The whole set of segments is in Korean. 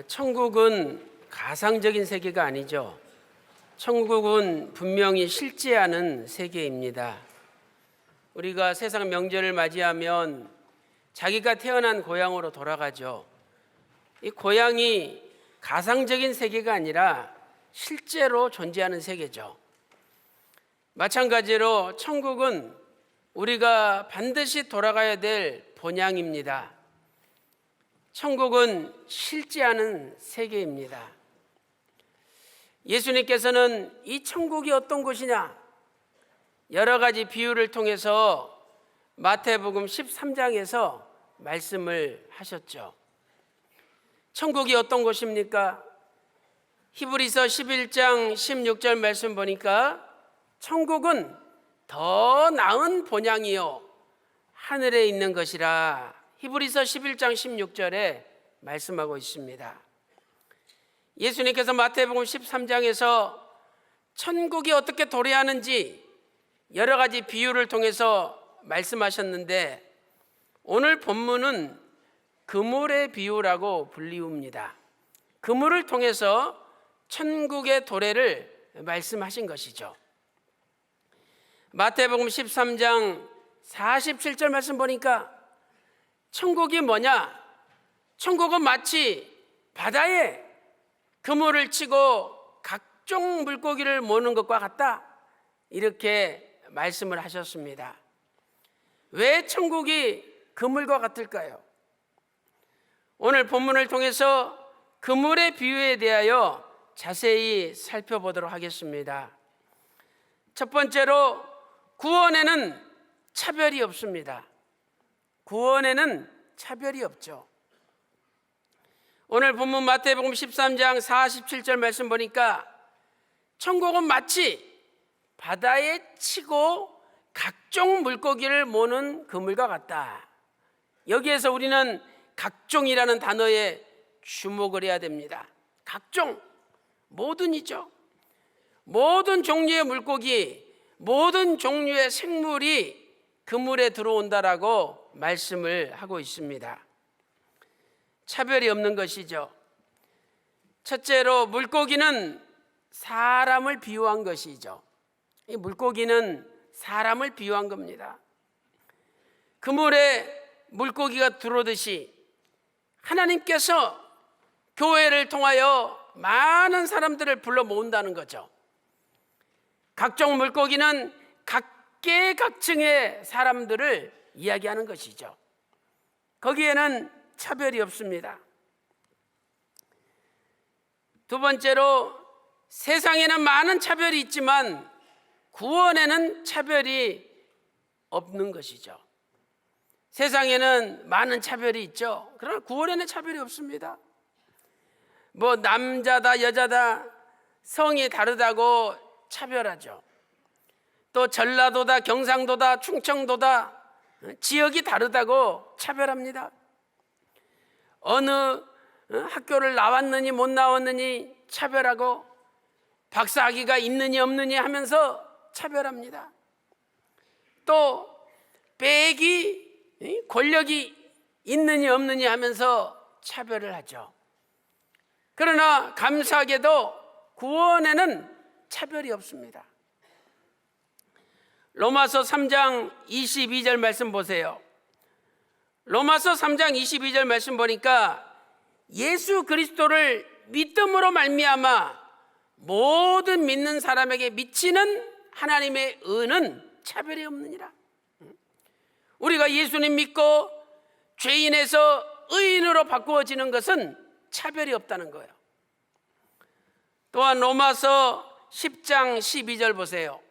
천국은 가상적인 세계가 아니죠. 천국은 분명히 실제하는 세계입니다. 우리가 세상 명절을 맞이하면 자기가 태어난 고향으로 돌아가죠. 이 고향이 가상적인 세계가 아니라 실제로 존재하는 세계죠. 마찬가지로 천국은 우리가 반드시 돌아가야 될 본향입니다. 천국은 실제하는 세계입니다. 예수님께서는 이 천국이 어떤 곳이냐, 여러 가지 비유를 통해서 마태복음 13장에서 말씀을 하셨죠. 천국이 어떤 곳입니까? 히브리서 11장 16절 말씀 보니까 천국은 더 나은 본향이요 하늘에 있는 것이라, 히브리서 11장 16절에 말씀하고 있습니다. 예수님께서 마태복음 13장에서 천국이 어떻게 도래하는지 여러 가지 비유를 통해서 말씀하셨는데, 오늘 본문은 그물의 비유라고 불리웁니다. 그물을 통해서 천국의 도래를 말씀하신 것이죠. 마태복음 13장 47절 말씀 보니까 천국이 뭐냐? 천국은 마치 바다에 그물을 치고 각종 물고기를 모으는 것과 같다, 이렇게 말씀을 하셨습니다. 왜 천국이 그물과 같을까요? 오늘 본문을 통해서 그물의 비유에 대하여 자세히 살펴보도록 하겠습니다. 첫 번째로, 구원에는 차별이 없습니다. 구원에는 차별이 없죠. 오늘 본문 마태복음 13장 47절 말씀 보니까 천국은 마치 바다에 치고 각종 물고기를 모는 그물과 같다. 여기에서 우리는 각종이라는 단어에 주목을 해야 됩니다. 각종, 모든이죠. 모든 종류의 물고기, 모든 종류의 생물이 그물에 들어온다라고 말씀을 하고 있습니다. 차별이 없는 것이죠. 첫째로, 물고기는 사람을 비유한 것이죠. 이 물고기는 사람을 비유한 겁니다. 그물에 물고기가 들어오듯이 하나님께서 교회를 통하여 많은 사람들을 불러 모은다는 거죠. 각종 물고기는 각계각층의 사람들을 이야기하는 것이죠. 거기에는 차별이 없습니다. 두 번째로, 세상에는 많은 차별이 있지만 구원에는 차별이 없는 것이죠. 세상에는 많은 차별이 있죠. 그러나 구원에는 차별이 없습니다. 뭐 남자다 여자다, 성이 다르다고 차별하죠. 또 전라도다 경상도다 충청도다, 지역이 다르다고 차별합니다. 어느 학교를 나왔느니 못 나왔느니 차별하고, 박사학위가 있느니 없느니 하면서 차별합니다. 또 백이 권력이 있느니 없느니 하면서 차별을 하죠. 그러나 감사하게도 구원에는 차별이 없습니다. 로마서 3장 22절 말씀 보세요. 로마서 3장 22절 말씀 보니까 예수 그리스도를 믿음으로 말미암아 모든 믿는 사람에게 미치는 하나님의 은은 차별이 없느니라. 우리가 예수님 믿고 죄인에서 의인으로 바꾸어지는 것은 차별이 없다는 거예요. 또한 로마서 10장 12절 보세요.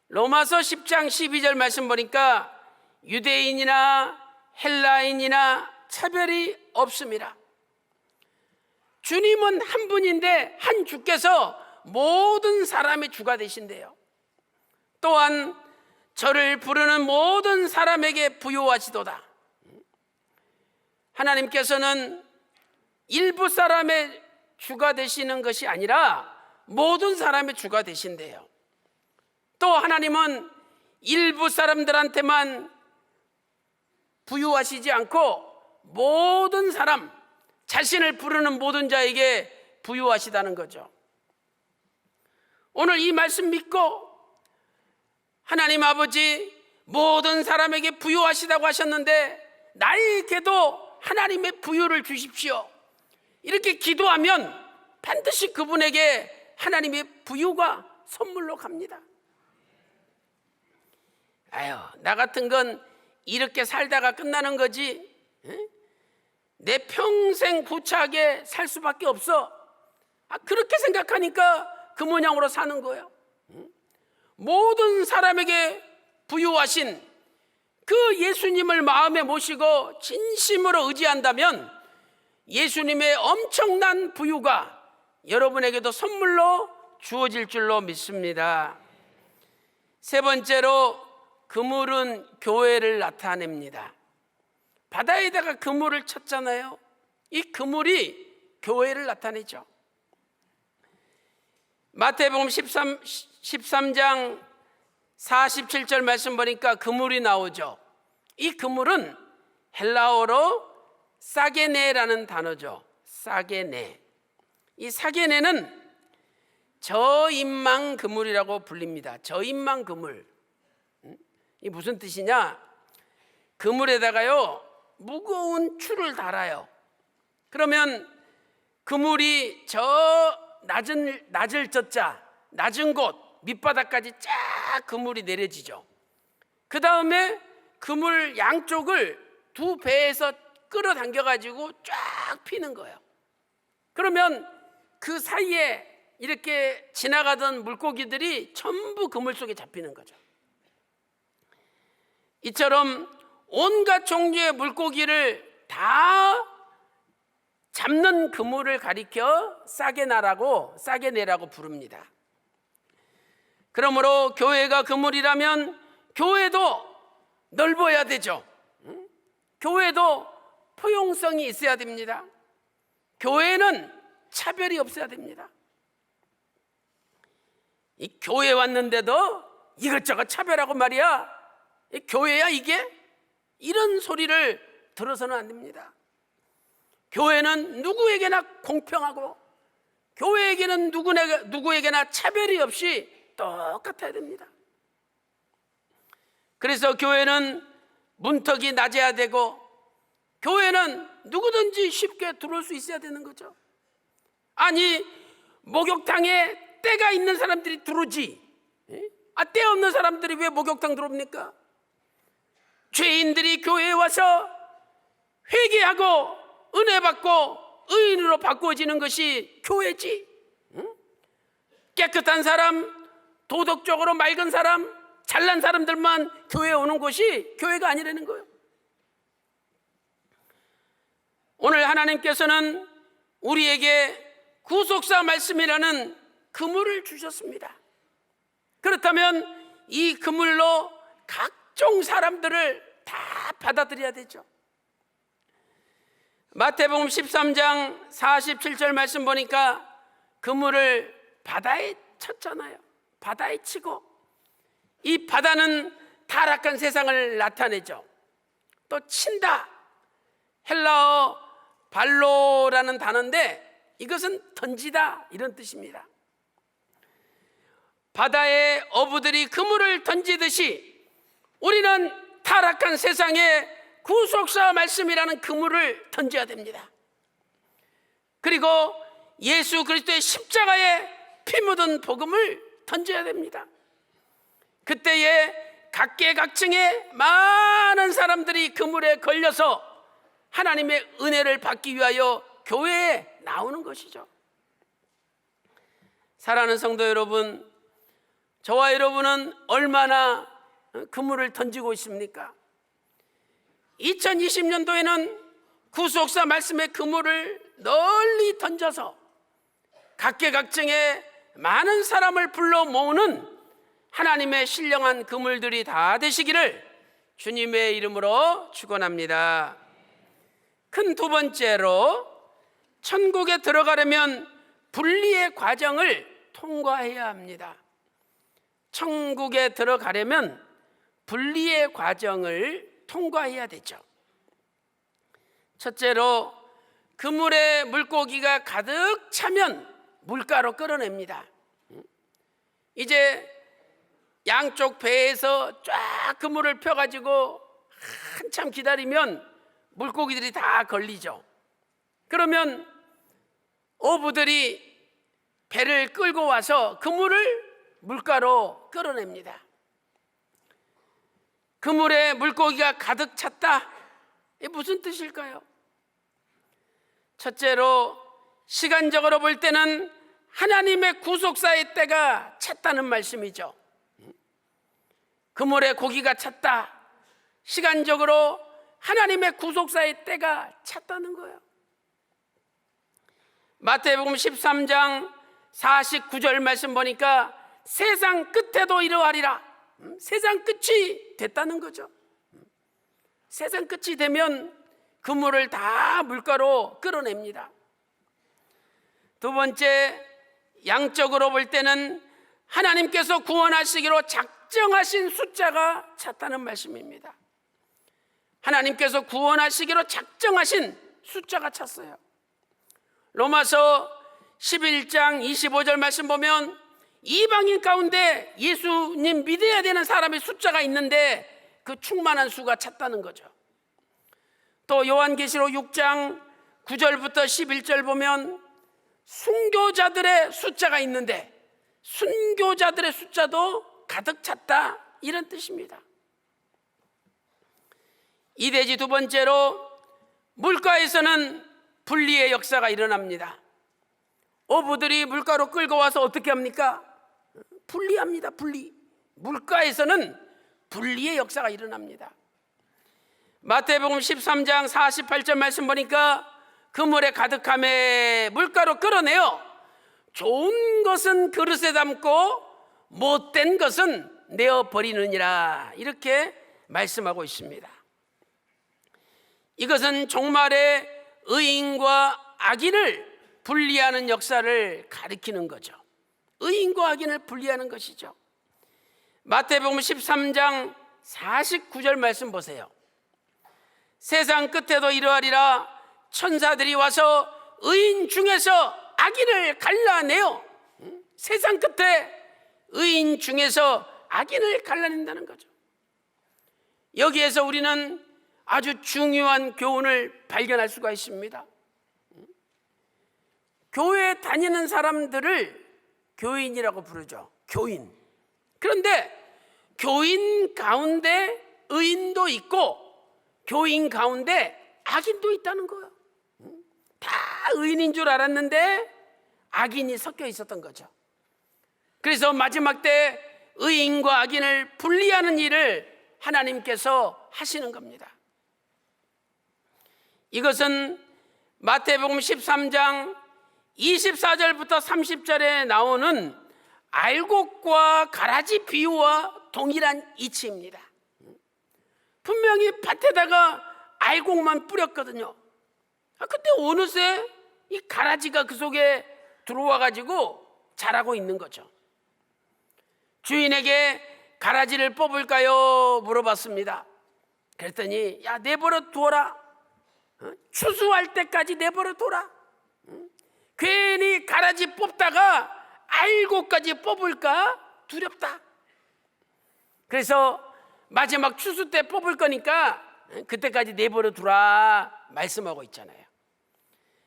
로마서 10장 12절 말씀 보니까 유대인이나 헬라인이나 차별이 없습니다. 주님은 한 분인데 한 주께서 모든 사람의 주가 되신대요. 또한 저를 부르는 모든 사람에게 부요하시도다. 하나님께서는 일부 사람의 주가 되시는 것이 아니라 모든 사람의 주가 되신대요. 또 하나님은 일부 사람들한테만 부유하시지 않고 모든 사람, 자신을 부르는 모든 자에게 부유하시다는 거죠. 오늘 이 말씀 믿고 하나님 아버지 모든 사람에게 부유하시다고 하셨는데 나에게도 하나님의 부유를 주십시오, 이렇게 기도하면 반드시 그분에게 하나님의 부유가 선물로 갑니다. 아유, 나 같은 건 이렇게 살다가 끝나는 거지, 내 평생 구차하게 살 수밖에 없어, 그렇게 생각하니까 그 모양으로 사는 거예요. 모든 사람에게 부유하신 그 예수님을 마음에 모시고 진심으로 의지한다면 예수님의 엄청난 부유가 여러분에게도 선물로 주어질 줄로 믿습니다. 세 번째로, 그물은 교회를 나타냅니다. 바다에다가 그물을 쳤잖아요. 이 그물이 교회를 나타내죠. 마태복음 13장 47절 말씀 보니까 그물이 나오죠. 이 그물은 헬라어로 사게네라는 단어죠. 사게네. 이 사게네는 저인망 그물이라고 불립니다. 저인망 그물. 이 무슨 뜻이냐? 그물에다가요 무거운 줄을 달아요. 그러면 그물이 저 낮을 젖자 낮은 곳 밑바닥까지 쫙 그물이 내려지죠. 그 다음에 그물 양쪽을 두 배에서 끌어당겨 가지고 쫙 피는 거예요. 그러면 그 사이에 이렇게 지나가던 물고기들이 전부 그물 속에 잡히는 거죠. 이처럼 온갖 종류의 물고기를 다 잡는 그물을 가리켜 사게네라고 부릅니다. 그러므로 교회가 그물이라면 교회도 넓어야 되죠. 교회도 포용성이 있어야 됩니다. 교회는 차별이 없어야 됩니다. 이 교회 왔는데도 이것저것 차별하고 말이야, 이 교회야 이게? 이런 소리를 들어서는 안 됩니다. 교회는 누구에게나 공평하고 교회에게는 누구에게나 차별이 없이 똑같아야 됩니다. 그래서 교회는 문턱이 낮아야 되고 교회는 누구든지 쉽게 들어올 수 있어야 되는 거죠. 아니, 목욕탕에 때가 있는 사람들이 들어오지, 때 없는 사람들이 왜 목욕탕 들어옵니까? 죄인들이 교회에 와서 회개하고 은혜 받고 의인으로 바꾸어지는 것이 교회지. 깨끗한 사람, 도덕적으로 맑은 사람, 잘난 사람들만 교회에 오는 곳이 교회가 아니라는 거예요. 오늘 하나님께서는 우리에게 구속사 말씀이라는 그물을 주셨습니다. 그렇다면 이 그물로 각종 사람들을 다 받아들여야 되죠. 마태복음 13장 47절 말씀 보니까 그물을 바다에 쳤잖아요. 바다에 치고, 이 바다는 타락한 세상을 나타내죠. 또 친다, 헬라어 발로라는 단어인데 이것은 던지다 이런 뜻입니다. 바다에 어부들이 그물을 던지듯이 우리는 타락한 세상에 구속사 말씀이라는 그물을 던져야 됩니다. 그리고 예수 그리스도의 십자가에 피 묻은 복음을 던져야 됩니다. 그때에 각계각층의 많은 사람들이 그물에 걸려서 하나님의 은혜를 받기 위하여 교회에 나오는 것이죠. 사랑하는 성도 여러분, 저와 여러분은 얼마나 그물을 던지고 있습니까? 2020년도에는 구속사 말씀의 그물을 널리 던져서 각계각층의 많은 사람을 불러 모으는 하나님의 신령한 그물들이 다 되시기를 주님의 이름으로 축원합니다. 큰 두 번째로, 천국에 들어가려면 분리의 과정을 통과해야 합니다. 천국에 들어가려면 분리의 과정을 통과해야 되죠. 첫째로, 그물에 물고기가 가득 차면 물가로 끌어냅니다. 이제 양쪽 배에서 쫙 그물을 펴가지고 한참 기다리면 물고기들이 다 걸리죠. 그러면 어부들이 배를 끌고 와서 그물을 물가로 끌어냅니다. 그물에 물고기가 가득 찼다. 이게 무슨 뜻일까요? 첫째로 시간적으로 볼 때는 하나님의 구속사의 때가 찼다는 말씀이죠. 그물에 고기가 찼다. 시간적으로 하나님의 구속사의 때가 찼다는 거예요. 마태복음 13장 49절 말씀 보니까 세상 끝에도 이러하리라. 세상 끝이 됐다는 거죠. 세상 끝이 되면 그물을 다 물가로 끌어냅니다. 두 번째, 양적으로 볼 때는 하나님께서 구원하시기로 작정하신 숫자가 찼다는 말씀입니다. 하나님께서 구원하시기로 작정하신 숫자가 찼어요. 로마서 11장 25절 말씀 보면 이방인 가운데 예수님 믿어야 되는 사람의 숫자가 있는데 그 충만한 수가 찼다는 거죠. 또 요한계시록 6장 9절부터 11절 보면 순교자들의 숫자가 있는데 순교자들의 숫자도 가득 찼다, 이런 뜻입니다. 이대지 두 번째로 물가에서는 분리의 역사가 일어납니다. 어부들이 물가로 끌고 와서 어떻게 합니까? 분리합니다. 분리. 물가에서는 분리의 역사가 일어납니다. 마태복음 13장 48절 말씀 보니까 그물에 가득함에 물가로 끌어내어 좋은 것은 그릇에 담고 못된 것은 내어버리느니라, 이렇게 말씀하고 있습니다. 이것은 종말의 의인과 악인을 분리하는 역사를 가리키는 거죠. 의인과 악인을 분리하는 것이죠. 마태복음 13장 49절 말씀 보세요. 세상 끝에도 이러하리라. 천사들이 와서 의인 중에서 악인을 갈라내어, 세상 끝에 의인 중에서 악인을 갈라낸다는 거죠. 여기에서 우리는 아주 중요한 교훈을 발견할 수가 있습니다. 교회에 다니는 사람들을 교인이라고 부르죠. 교인. 그런데 교인 가운데 의인도 있고 교인 가운데 악인도 있다는 거예요. 다 의인인 줄 알았는데 악인이 섞여 있었던 거죠. 그래서 마지막 때 의인과 악인을 분리하는 일을 하나님께서 하시는 겁니다. 이것은 마태복음 13장 24절부터 30절에 나오는 알곡과 가라지 비유와 동일한 이치입니다. 분명히 밭에다가 알곡만 뿌렸거든요. 근데 어느새 이 가라지가 그 속에 들어와 가지고 자라고 있는 거죠. 주인에게 가라지를 뽑을까요? 물어봤습니다. 그랬더니 야, 내버려 두어라. 추수할 때까지 내버려 둬라. 괜히 가라지 뽑다가 알곡까지 뽑을까 두렵다. 그래서 마지막 추수 때 뽑을 거니까 그때까지 내버려 두라 말씀하고 있잖아요.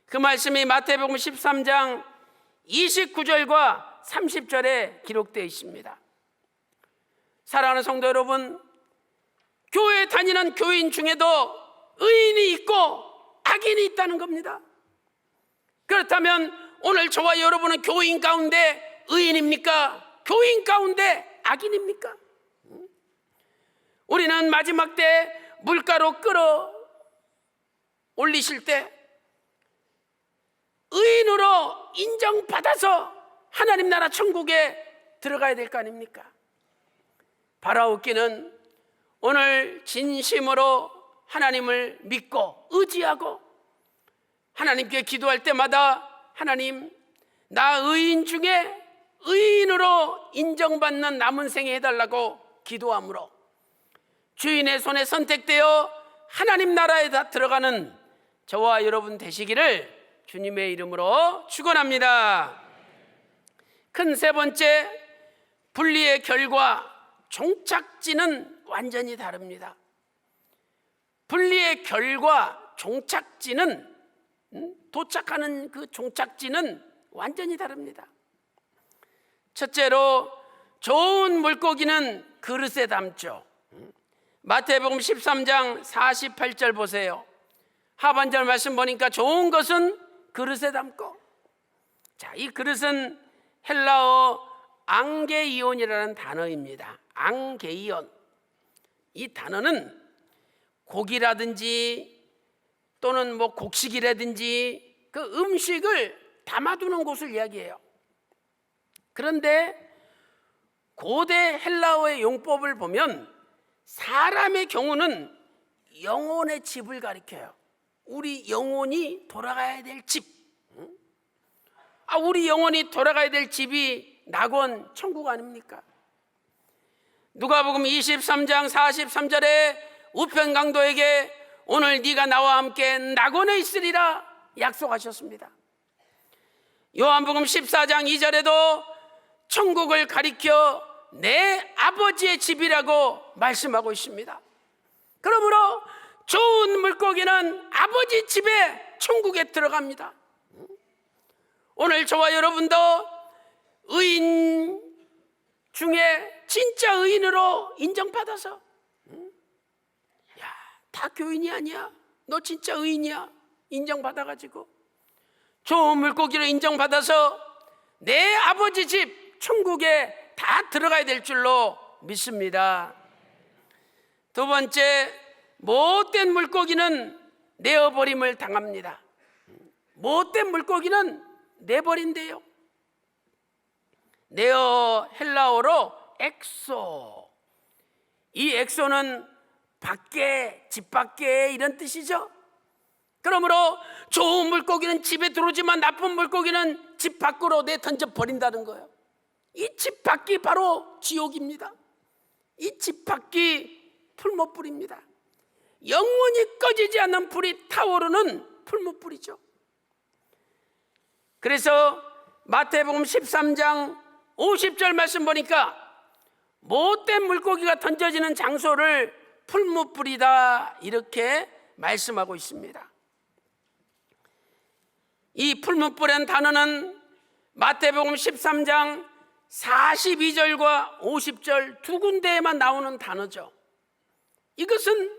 그 말씀이 마태복음 13장 29절과 30절에 기록되어 있습니다. 사랑하는 성도 여러분, 교회 다니는 교인 중에도 의인이 있고 악인이 있다는 겁니다. 그렇다면 오늘 저와 여러분은 교인 가운데 의인입니까? 교인 가운데 악인입니까? 우리는 마지막 때 물가로 끌어 올리실 때 의인으로 인정받아서 하나님 나라 천국에 들어가야 될 거 아닙니까? 바라옵기는 오늘 진심으로 하나님을 믿고 의지하고 하나님께 기도할 때마다 하나님, 나 의인 중에 의인으로 인정받는 남은 생에 해달라고 기도함으로 주인의 손에 선택되어 하나님 나라에 다 들어가는 저와 여러분 되시기를 주님의 이름으로 축원합니다. 큰 세 번째, 분리의 결과 종착지는 완전히 다릅니다. 분리의 결과 종착지는 도착하는 그 종착지는 완전히 다릅니다. 첫째로, 좋은 물고기는 그릇에 담죠. 마태복음 13장 48절 보세요. 하반절 말씀 보니까 좋은 것은 그릇에 담고, 자, 이 그릇은 헬라어 앙게이온이라는 단어입니다. 앙게이온. 이 단어는 고기라든지 또는 곡식이라든지 그 음식을 담아두는 곳을 이야기해요. 그런데 고대 헬라어의 용법을 보면 사람의 경우는 영혼의 집을 가리켜요. 우리 영혼이 돌아가야 될 집. 우리 영혼이 돌아가야 될 집이 낙원, 천국 아닙니까? 누가복음 23장 43절에 우편 강도에게 오늘 네가 나와 함께 낙원에 있으리라 약속하셨습니다. 요한복음 14장 2절에도 천국을 가리켜 내 아버지의 집이라고 말씀하고 있습니다. 그러므로 좋은 물고기는 아버지 집에 천국에 들어갑니다. 오늘 저와 여러분도 의인 중에 진짜 의인으로 인정받아서, 야, 다 교인이 아니야, 너 진짜 의인이야, 인정받아가지고 좋은 물고기로 인정받아서 내 아버지 집 천국에 다 들어가야 될 줄로 믿습니다. 두 번째, 못된 물고기는 내어버림을 당합니다. 못된 물고기는 내버린대요. 내어 헬라어로 엑소. 이 엑소는 밖에, 집 밖에 이런 뜻이죠. 그러므로 좋은 물고기는 집에 들어오지만 나쁜 물고기는 집 밖으로 내던져 버린다는 거예요. 이 집 밖이 바로 지옥입니다. 이 집 밖이 풀무불입니다. 영원히 꺼지지 않는 불이 타오르는 풀무불이죠. 그래서 마태복음 13장 50절 말씀 보니까 못된 물고기가 던져지는 장소를 풀무불이다 이렇게 말씀하고 있습니다. 이 풀무불이라는 단어는 마태복음 13장 42절과 50절 두 군데에만 나오는 단어죠. 이것은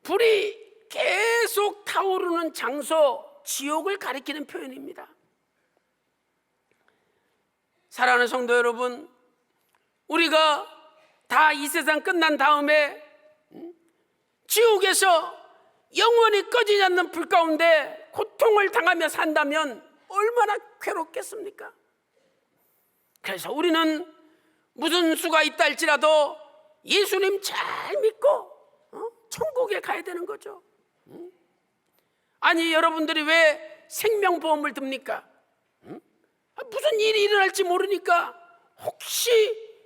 불이 계속 타오르는 장소, 지옥을 가리키는 표현입니다. 사랑하는 성도 여러분, 우리가 다 이 세상 끝난 다음에 지옥에서 영원히 꺼지지 않는 불 가운데 고통을 당하며 산다면 얼마나 괴롭겠습니까? 그래서 우리는 무슨 수가 있다 할지라도 예수님 잘 믿고 천국에 가야 되는 거죠. 아니, 여러분들이 왜 생명보험을 듭니까? 무슨 일이 일어날지 모르니까, 혹시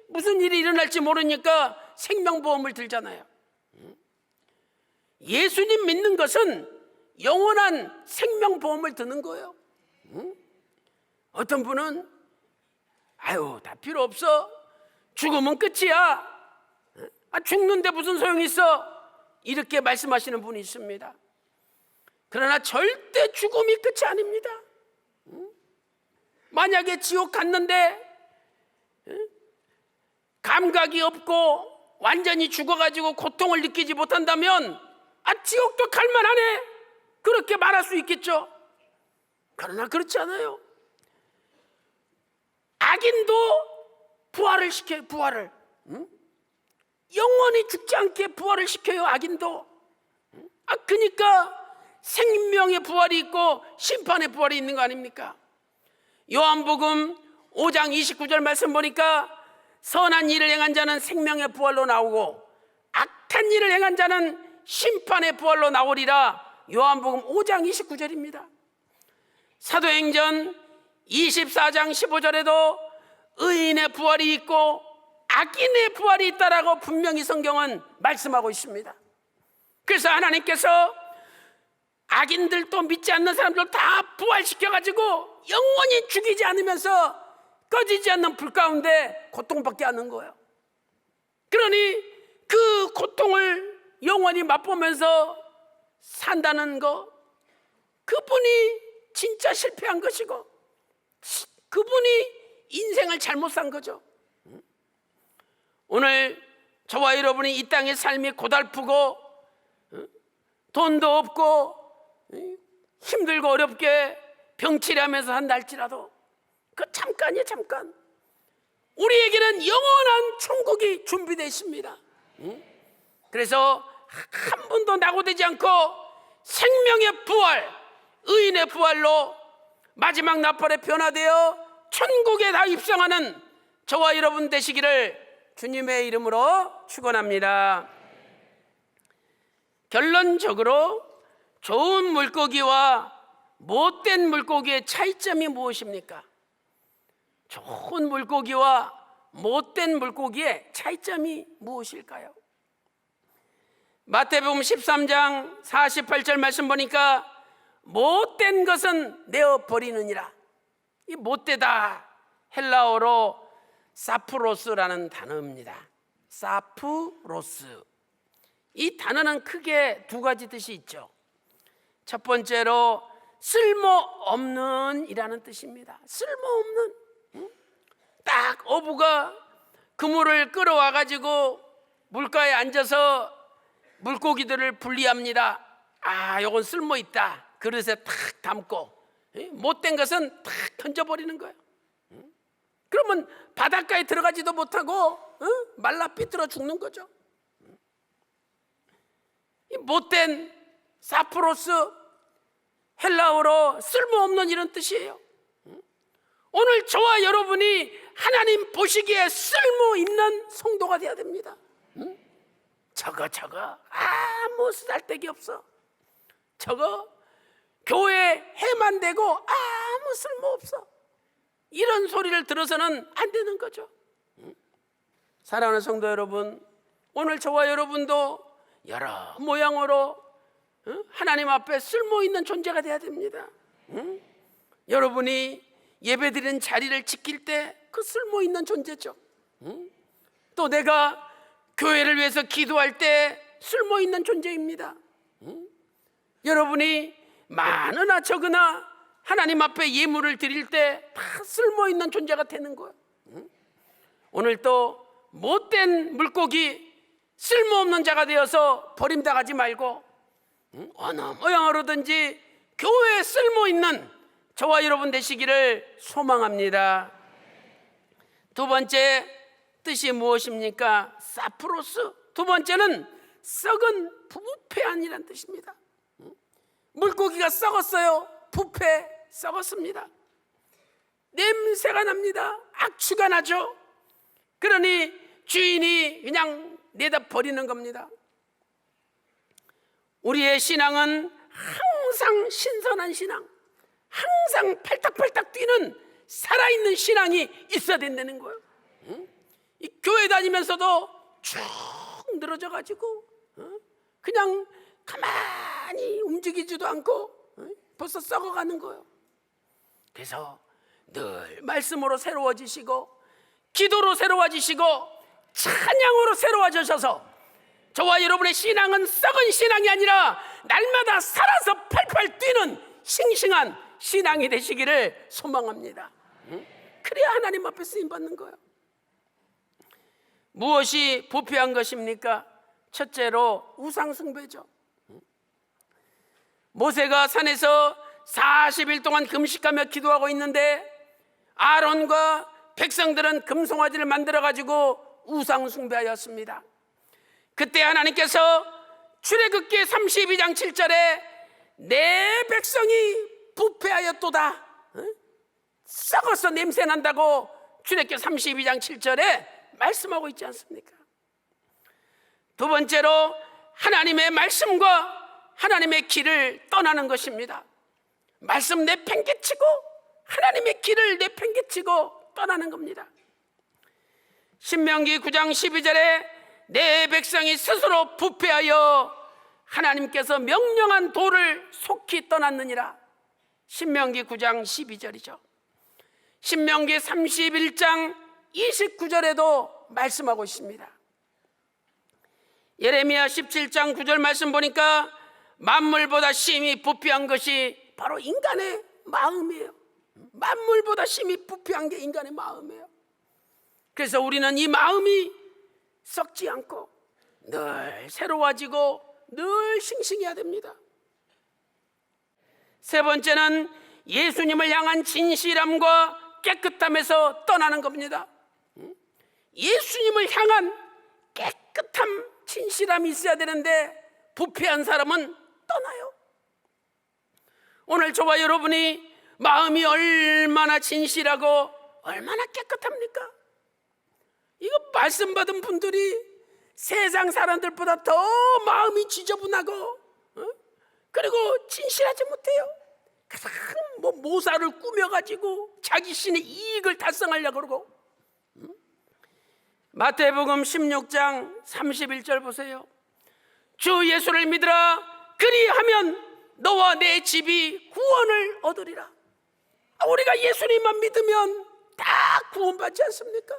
무슨 일이 일어날지 모르니까 생명보험을 들잖아요. 예수님 믿는 것은 영원한 생명보험을 드는 거예요. 어떤 분은 다 필요 없어, 죽으면 끝이야, 죽는데 무슨 소용이 있어, 이렇게 말씀하시는 분이 있습니다. 그러나 절대 죽음이 끝이 아닙니다. 만약에 지옥 갔는데 감각이 없고 완전히 죽어가지고 고통을 느끼지 못한다면 지옥도 갈만하네, 그렇게 말할 수 있겠죠. 그러나 그렇지 않아요. 악인도 부활을 시켜요. 부활을 영원히 죽지 않게 부활을 시켜요. 악인도. 그러니까 생명의 부활이 있고 심판의 부활이 있는 거 아닙니까? 요한복음 5장 29절 말씀 보니까 선한 일을 행한 자는 생명의 부활로 나오고 악한 일을 행한 자는 심판의 부활로 나오리라. 요한복음 5장 29절입니다. 사도행전 24장 15절에도 의인의 부활이 있고 악인의 부활이 있다라고 분명히 성경은 말씀하고 있습니다. 그래서 하나님께서 악인들도 믿지 않는 사람들 다 부활시켜가지고 영원히 죽이지 않으면서 꺼지지 않는 불 가운데 고통받게 하는 거예요. 그러니 그 고통을 영원히 맛보면서 산다는 거, 그분이 진짜 실패한 것이고 그분이 인생을 잘못 산 거죠. 오늘 저와 여러분이 이 땅의 삶이 고달프고 돈도 없고 힘들고 어렵게 병치레하면서 한다 할지라도 그 잠깐이에요, 잠깐. 우리에게는 영원한 천국이 준비되어 있습니다. 그래서 한 분도 낙오되지 않고 생명의 부활, 의인의 부활로 마지막 나팔에 변화되어 천국에 다 입성하는 저와 여러분 되시기를 주님의 이름으로 축원합니다. 결론적으로 좋은 물고기와 못된 물고기의 차이점이 무엇입니까? 좋은 물고기와 못된 물고기의 차이점이 무엇일까요? 마태복음 13장 48절 말씀 보니까 못된 것은 내어버리느니라. 이 못되다 헬라어로 사프로스라는 단어입니다. 사프로스. 이 단어는 크게 두 가지 뜻이 있죠. 첫 번째로 쓸모없는 이라는 뜻입니다. 쓸모없는. 딱 어부가 그물을 끌어와 가지고 물가에 앉아서 물고기들을 분리합니다. 아, 요건 쓸모있다. 그릇에 탁 담고 못된 것은 탁 던져버리는 거예요. 그러면 바닷가에 들어가지도 못하고 말라 삐뚤어 죽는 거죠. 이 못된 사프로스, 헬라어로 쓸모없는 이런 뜻이에요. 오늘 저와 여러분이 하나님 보시기에 쓸모있는 성도가 되어야 됩니다. 저거 아무 쓸데기 없어. 저거 교회 해만 되고 아무 쓸모없어. 이런 소리를 들어서는 안 되는 거죠. 사랑하는 성도 여러분, 오늘 저와 여러분도 여러 모양으로 하나님 앞에 쓸모있는 존재가 되어야 됩니다. 여러분이 예배드리는 자리를 지킬 때 그 쓸모있는 존재죠. 또 내가 교회를 위해서 기도할 때 쓸모있는 존재입니다. 여러분이 많으나 적으나 하나님 앞에 예물을 드릴 때 다 쓸모있는 존재가 되는 거예요. 오늘 또 못된 물고기, 쓸모없는 자가 되어서 버림당하지 말고 어느 모양으로든지 교회에 쓸모있는 저와 여러분 되시기를 소망합니다. 두 번째 뜻이 무엇입니까? 사프로스. 두 번째는 썩은 부패한이라는 뜻입니다. 물고기가 썩었어요. 부패, 썩었습니다. 냄새가 납니다. 악취가 나죠. 그러니 주인이 그냥 내다 버리는 겁니다. 우리의 신앙은 항상 신선한 신앙, 항상 팔딱팔딱 뛰는 살아있는 신앙이 있어야 된다는 거예요. 이 교회 다니면서도 쭉 늘어져 가지고 그냥 가만히 움직이지도 않고 벌써 썩어가는 거예요. 그래서 늘 말씀으로 새로워지시고 기도로 새로워지시고 찬양으로 새로워지셔서 저와 여러분의 신앙은 썩은 신앙이 아니라 날마다 살아서 팔팔 뛰는 싱싱한 신앙이 되시기를 소망합니다. 그래야 하나님 앞에 쓰임받는 거예요. 무엇이 부패한 것입니까? 첫째로 우상숭배죠. 모세가 산에서 40일 동안 금식하며 기도하고 있는데 아론과 백성들은 금송아지를 만들어 가지고 우상숭배하였습니다. 그때 하나님께서 출애굽기 32장 7절에 내 백성이 부패하였도다, 썩어서 냄새 난다고 출애굽기 32장 7절에 말씀하고 있지 않습니까? 두 번째로 하나님의 말씀과 하나님의 길을 떠나는 것입니다. 말씀 내팽개치고 하나님의 길을 내팽개치고 떠나는 겁니다. 신명기 9장 12절에 내 백성이 스스로 부패하여 하나님께서 명령한 도를 속히 떠났느니라. 신명기 9장 12절이죠. 신명기 31장 29절에도 말씀하고 있습니다. 예레미야 17장 9절 말씀 보니까 만물보다 심히 부패한 것이 바로 인간의 마음이에요. 만물보다 심히 부패한 게 인간의 마음이에요. 그래서 우리는 이 마음이 썩지 않고 늘 새로워지고 늘 싱싱해야 됩니다. 세 번째는 예수님을 향한 진실함과 깨끗함에서 떠나는 겁니다. 예수님을 향한 깨끗함, 진실함이 있어야 되는데 부패한 사람은 떠나요. 오늘 저와 여러분이 마음이 얼마나 진실하고 얼마나 깨끗합니까? 이거 말씀 받은 분들이 세상 사람들보다 더 마음이 지저분하고 그리고 진실하지 못해요. 그래서 뭐 모사를 꾸며가지고 자기 신의 이익을 달성하려고 그러고. 마태복음 16장 31절 보세요. 주 예수를 믿으라. 그리하면 너와 내 집이 구원을 얻으리라. 우리가 예수님만 믿으면 다 구원받지 않습니까?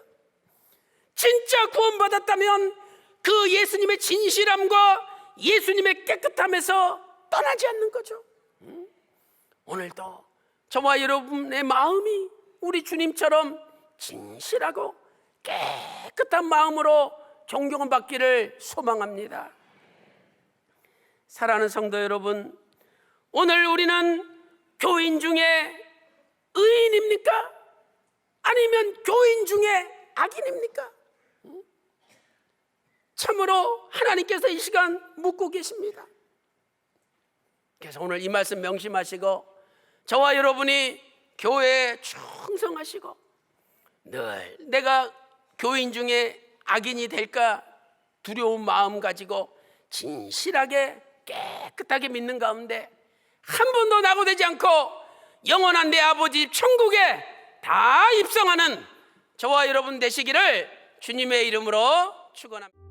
진짜 구원받았다면 그 예수님의 진실함과 예수님의 깨끗함에서 떠나지 않는 거죠. 오늘도 저와 여러분의 마음이 우리 주님처럼 진실하고 깨끗한 마음으로 존경을 받기를 소망합니다. 사랑하는 성도 여러분, 오늘 우리는 교인 중에 의인입니까? 아니면 교인 중에 악인입니까? 참으로 하나님께서 이 시간 묻고 계십니다. 그래서 오늘 이 말씀 명심하시고 저와 여러분이 교회에 충성하시고 늘 내가 교인 중에 악인이 될까 두려운 마음 가지고 진실하게 깨끗하게 믿는 가운데 한 번도 낙오되지 않고 영원한 내 아버지 천국에 다 입성하는 저와 여러분 되시기를 주님의 이름으로 축원합니다.